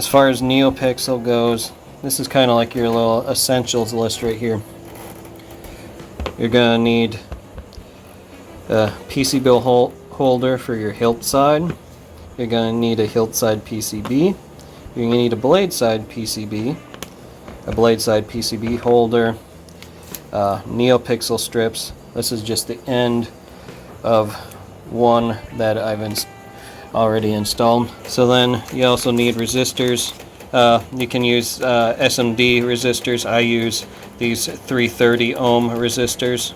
As far as Neopixel goes, this is kind of like your little essentials list right here. You're going to need a PCB holder for your hilt side. You're going to need a hilt side PCB. You're going to need a blade side PCB, a blade side PCB holder, Neopixel strips. This is just the end of one that I've already installed. So then you also need resistors. You can use SMD resistors. I use these 330 ohm resistors.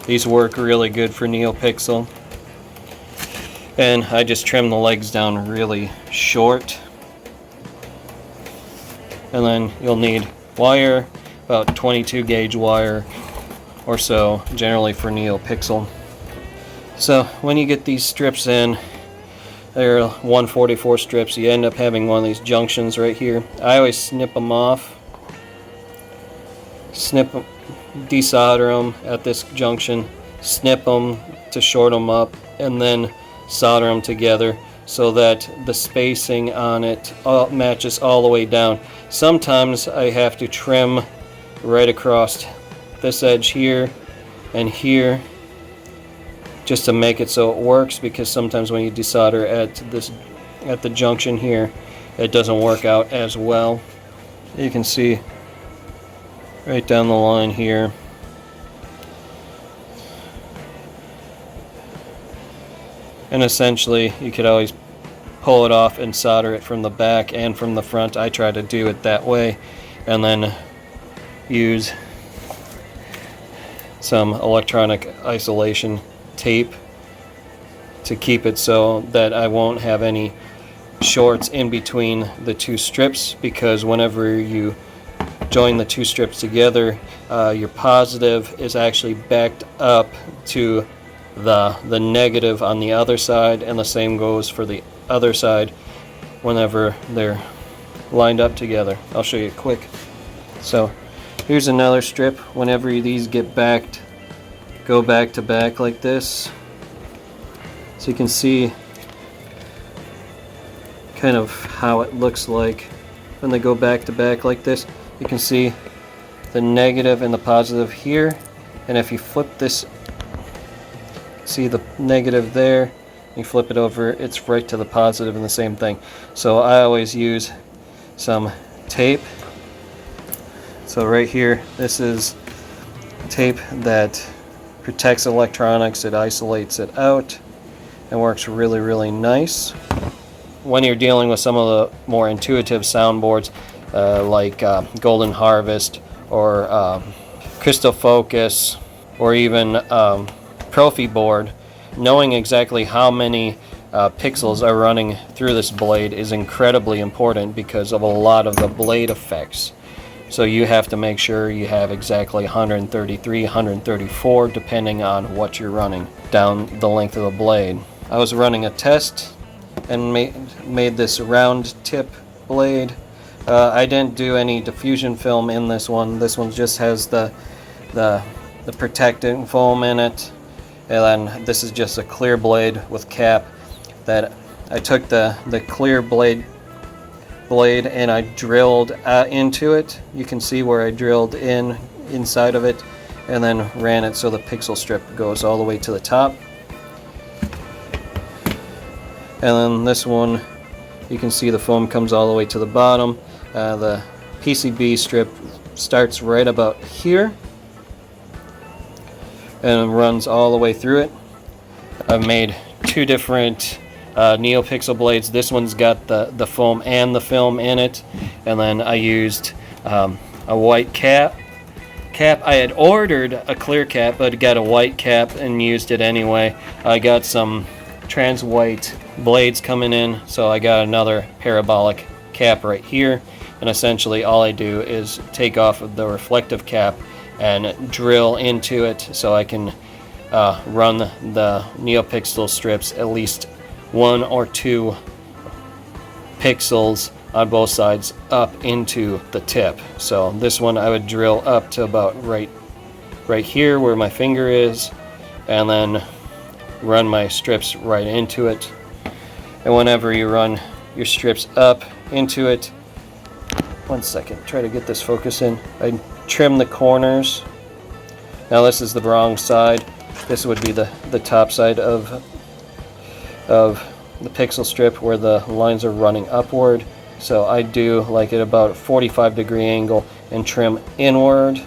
These work really good for Neopixel. And I just trim the legs down really short. And then you'll need wire, about 22 gauge wire or so, generally for Neopixel. So when you get these strips in, they're 144 strips. You end up having one of these junctions right here. I always snip them off, desolder them at this junction, snip them to short them up, and then solder them together so that the spacing on it matches all the way down. Sometimes I have to trim right across this edge here and here just to make it so it works, because sometimes when you desolder at the junction here, it doesn't work out as well. You can see right down the line here. And essentially you could always pull it off and solder it from the back and from the front. I try to do it that way, and then use some electronic isolation tape to keep it so that I won't have any shorts in between the two strips, because whenever you join the two strips together, your positive is actually backed up to the negative on the other side, and the same goes for the other side whenever they're lined up together. I'll show you quick. So here's another strip. Whenever these get backed, go back to back like this, so you can see kind of how it looks like when they go back to back like this. You can see the negative and the positive here, and if you flip this, see the negative there, you flip it over, it's right to the positive, and the same thing. So I always use some tape. So right here, this is tape that protects electronics. It isolates it out and works really, really nice. When you're dealing with some of the more intuitive soundboards, like Golden Harvest or Crystal Focus, or even Profi board, knowing exactly how many pixels are running through this blade is incredibly important because of a lot of the blade effects. So you have to make sure you have exactly 133, 134, depending on what you're running down the length of the blade. I was running a test and made this round tip blade. I didn't do any diffusion film in this one. This one just has the protecting foam in it. And then this is just a clear blade with cap that I took the clear blade and I drilled into it. You can see where I drilled inside of it, and then ran it so the pixel strip goes all the way to the top. And then this one, you can see the foam comes all the way to the bottom. The PCB strip starts right about here and runs all the way through it. I've made two different Neopixel blades. This one's got the foam and the film in it, and then I used a white cap. I had ordered a clear cap, but got a white cap and used it anyway. I got some trans white blades coming in, so I got another parabolic cap right here, and essentially all I do is take off of the reflective cap and drill into it so I can run the Neopixel strips at least 1 or 2 pixels on both sides up into the tip. So this one I would drill up to about right here where my finger is, and then run my strips right into it. And whenever you run your strips up, into it. One second, try to get this focus in. I trim the corners. Now this is the wrong side. This would be the top side of the pixel strip where the lines are running upward. So I do like at about a 45-degree angle and trim inward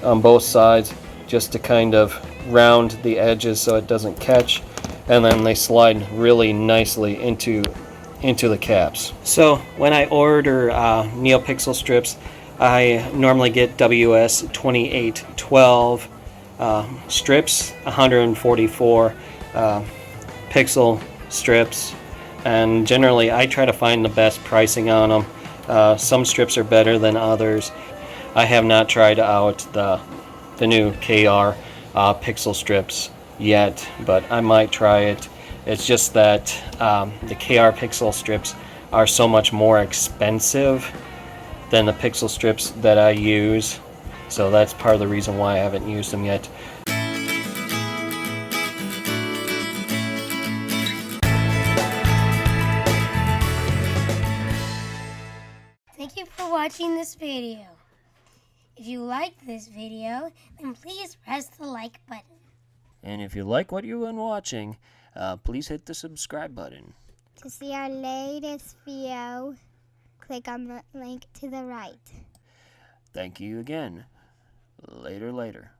on both sides just to kind of round the edges so it doesn't catch, and then they slide really nicely into the caps. So when I order Neopixel strips, I normally get WS 2812 strips, 144 pixel strips, and generally I try to find the best pricing on them. Some strips are better than others. I have not tried out the new KR pixel strips yet, but I might try it. It's just that the KR pixel strips are so much more expensive than the pixel strips that I use, so that's part of the reason why I haven't used them yet. Thank you for watching this video. If you liked this video, then please press the like button. And if you like what you've been watching, please hit the subscribe button. To see our latest video, click on the link to the right. Thank you again. Later.